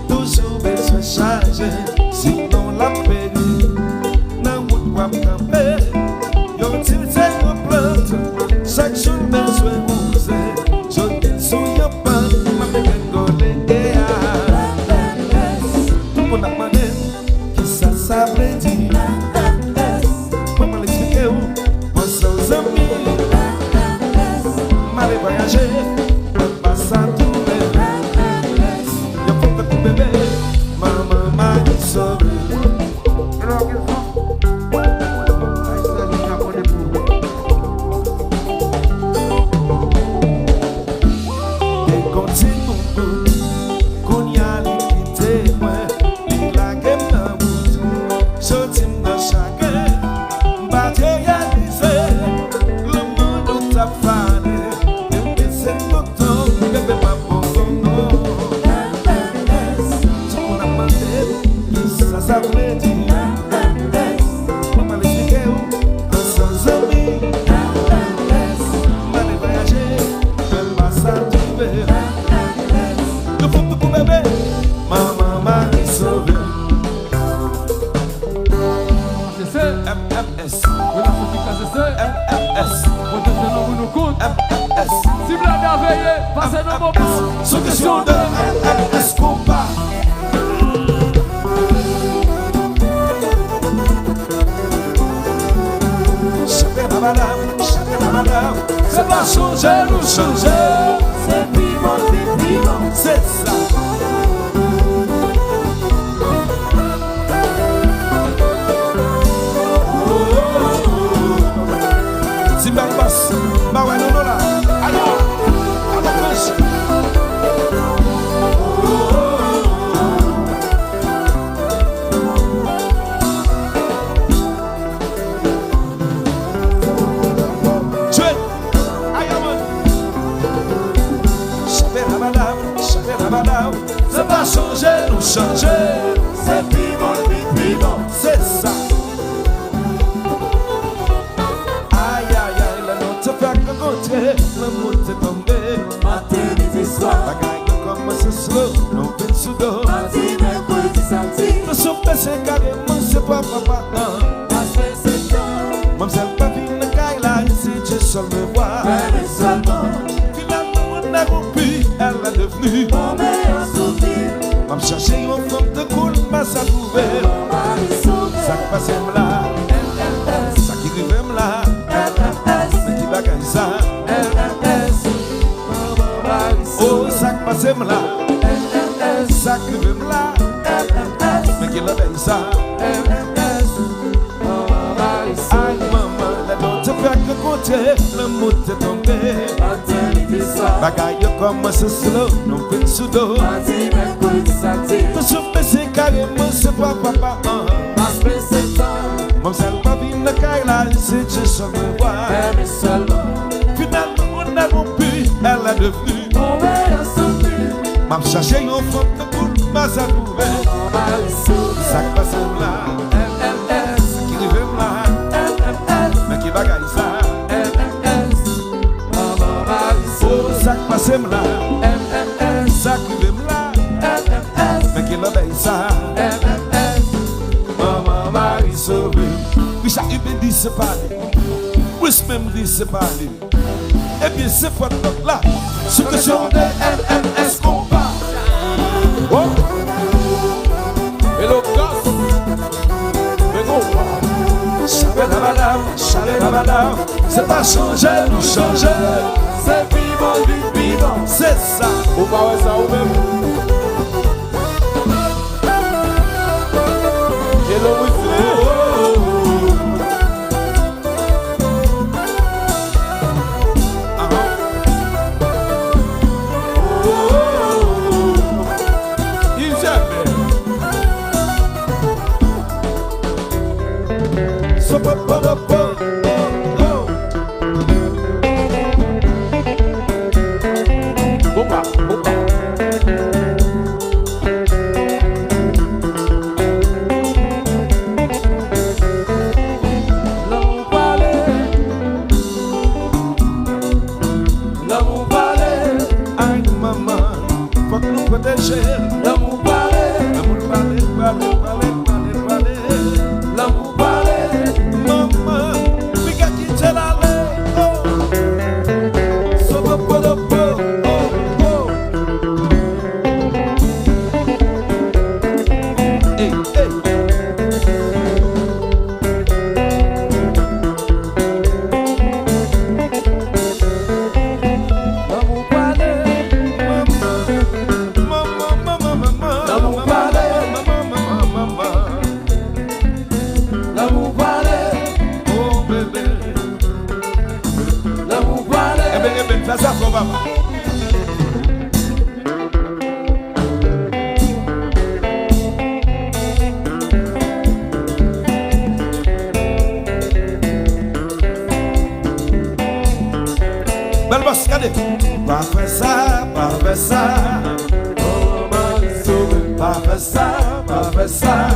Toujours besoin changer, sinon la péri n'a pas camper. Yo utilise nos plantes, chaque jour besoin user. Je dis sous yo pan, ma mengole ea. Tout n'a pas qui ça veut dire. Maman l'explique où, moi sans amis, m'aller voyager, pas ça tout. Solution de MMS combat. Chacun la madame, c'est pas changer, nous changer. C'est vivant, c'est ça. Si belle basse, bah ouais, non, là. Alors, à la planche. C'est pas changer, nous changer. C'est vivant, c'est ça. Aïe, aïe, aïe, la note fait que côté, le mot est tombé. Maternité soir, bagaille comme c'est slow, non fait sous dos. Mardi, mercredi, samedi. Le soupe c'est carrément, c'est pas papa, non. Parce que c'est temps. Même si elle pas vine, le gars là, ici, tu seul me vois. Mais seulement. Finalement, on a rompu, elle a devenu. Mon meilleur souvenir. M'am chercher une femme de cool, mais ça trouvait. Ça qui passe là, ça qui arrive là, mais qui bagaille ça. Oh, ça qui passe là, ça qui arrive là, mais qui bagaille ça. Aïe maman, la note fait que côté, le mot est tombé. Bagaille comme c'est slow, non fait sous dos. Le soupe c'est carrément, c'est pas papa. Parce que c'est temps. Même si elle pas vine le caille là, c'est juste me voir. Mais seulement. Finalement on a rompu, elle a devenu. Mon meilleur souvenir. M'a cherché une femme de cool, mais ça trouvait. Ça qui passe là, ça qui arrive là, mais qui bagaille ça. Oh, ça qui passe là, ça qui arrive là, mais qui bagaille ça. Maman Marie sauvée. Oui, ça y dit c'est pas lui. Oui, même dit c'est pas lui. Eh bien, c'est pas notre là. Ce que sont des MMS combat. Oh. Et le gosse. Mais non. Chalet la madame. C'est pas changer, nous changer. C'est vivant, c'est ça. Ou pas ouais ça ou même. Et le whistle. Il faut que nous protéger. L'amour parler, L'amour parler. l'amour parler. Maman, we got to tell our love. Oh, so the oh. Hey, hey. L'amour parler, l'amour parler, l'amour parler, Oh bébé, l'amour parler. fais ça pour papa. Belle bosse, regardez. Pas faire ça, pas faire ça. Oh, m'a sauvé. Pas faire ça, pas faire ça.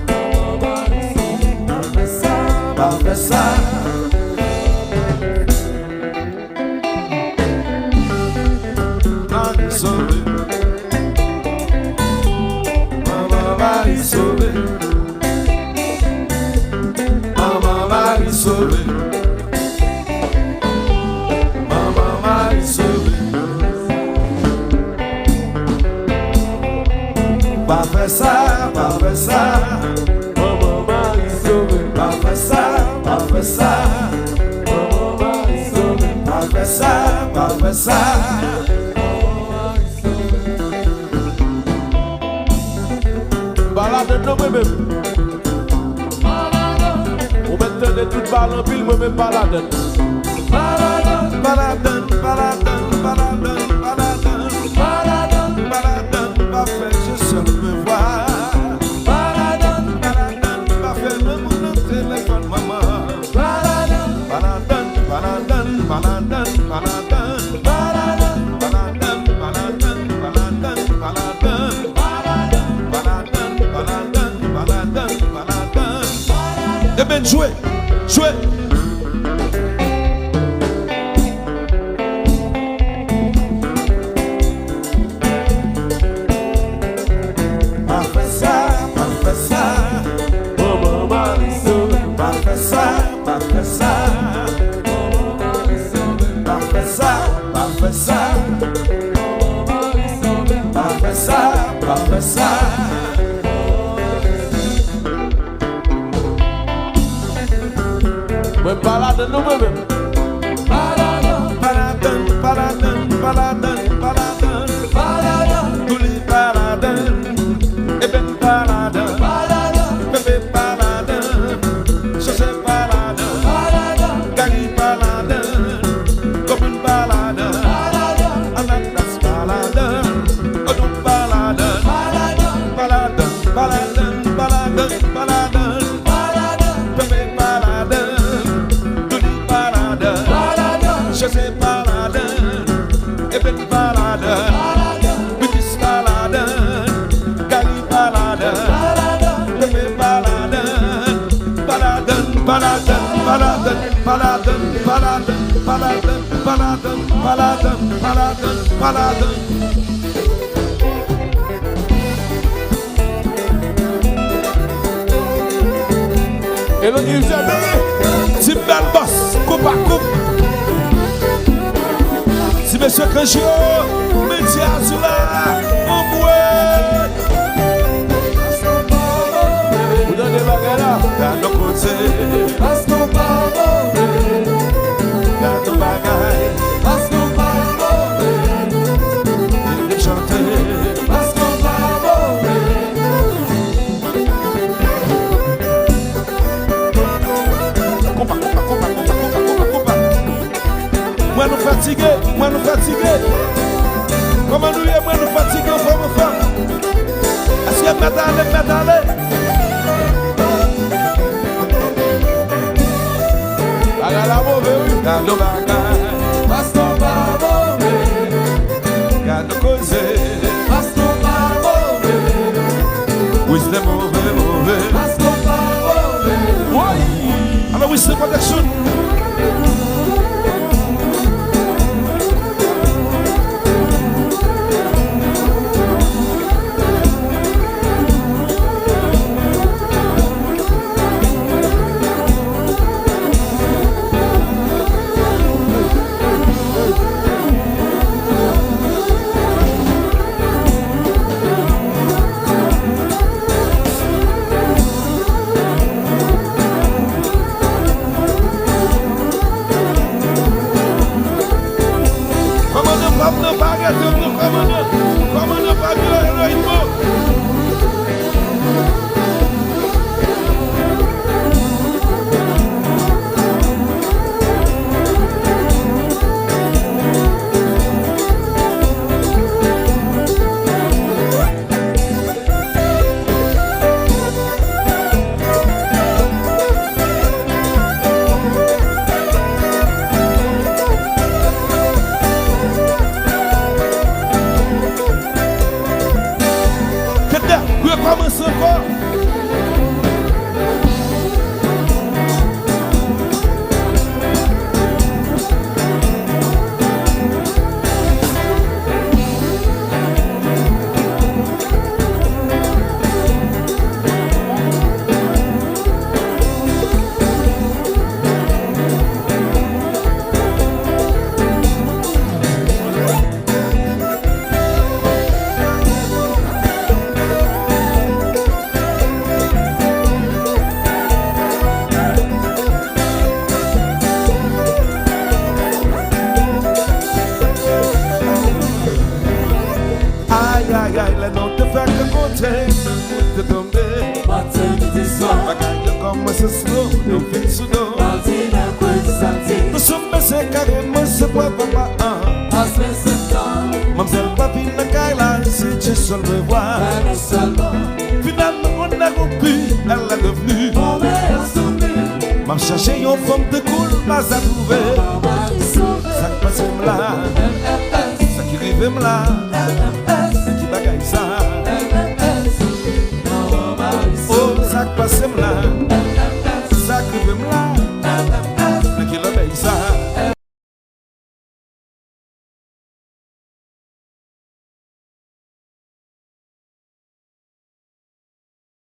Oh, m'a sauvé. Pas fait ça. Pas faire ça. Marie sauvée. Maman Marie sauvée. Maman Marie sauvée. Maman Marie sauvée. Pas faire ça, pas faire ça. Maman m'a sauvé. Pas faire ça, pas faire ça. Maman m'a sauvé. Pas faire ça, pas faire ça. Balade non moi-même. On mettait de toutes balles en pile, moi-même balade. Baladan, baladan, baladan, baladan, baladan, pas fait, je seul me vois. Baladan, pas fait, me mon téléphone, maman. Baladan, baladan, baladan, baladan, baladan, baladan, baladan. Eh bien, jouez. Pas fait ça, pas fait ça. Maman m'a sauvé. Pas fait ça, pas fait ça. Maman m'a sauvé. Pas fait ça, pas fait ça. Maman m'a sauvé. Pas fait ça, pas fait ça. Moi balade non moi-même. Baladan, baladan, baladan, baladan, Balade, Douli baladan, Eben baladan, Bébé baladan, José baladan, balade, Gary baladan, Gobin baladan, Ananas baladan, Odum baladan, baladan, baladan, baladan, baladan, Bébé baladan, Douli baladan, José baladan, Eben baladan, Bitis baladan, Gary baladan, Bébé baladan, baladan, baladan, baladan, baladan, baladan, baladan, baladan, baladan, baladan, baladan. et le Dieu Si belle boss, coupe à coupe. Si monsieur Kanjo, métier Azula, mon bouet. vous donnez bagarre là. Dans nos côtés, Parce qu'on parle mauvais. dans nos bagailles, Parce qu'on parle mauvais. il est chanté. Parce qu'on parle mauvais. Coupa. Moi nous fatigué. Comment nous y est, moi nous fatigué, femme. Est-ce que m'attendez? Bagarre la mauvaise, oui. Dans nos bagailles, Parce qu'on parle mauvais. dans nos causés. Parce qu'on parle mauvais. Oui, c'est mauvais. Parce qu'on parle mauvais. Oui. Alors oui, c'est protection. commence encore. Aïe, aïe, les notes te fait que côté, te tomber. Maternity soir. Bagaille comme ce slow, nous fin sous dos. Martina Quincy Santi. Nous sommes baissés carrément, c'est pas papa. Aspen Septembre. Mamselle papi na kaila, si tu seul me vois. Pas seulement. Finalement, on a compris, elle est devenue. Mon meilleur souvenir. M'a cherché une femme de cool, pas à trouver. Maman qui sauve. Ça qui passe là, MFS. ça qui arrive là.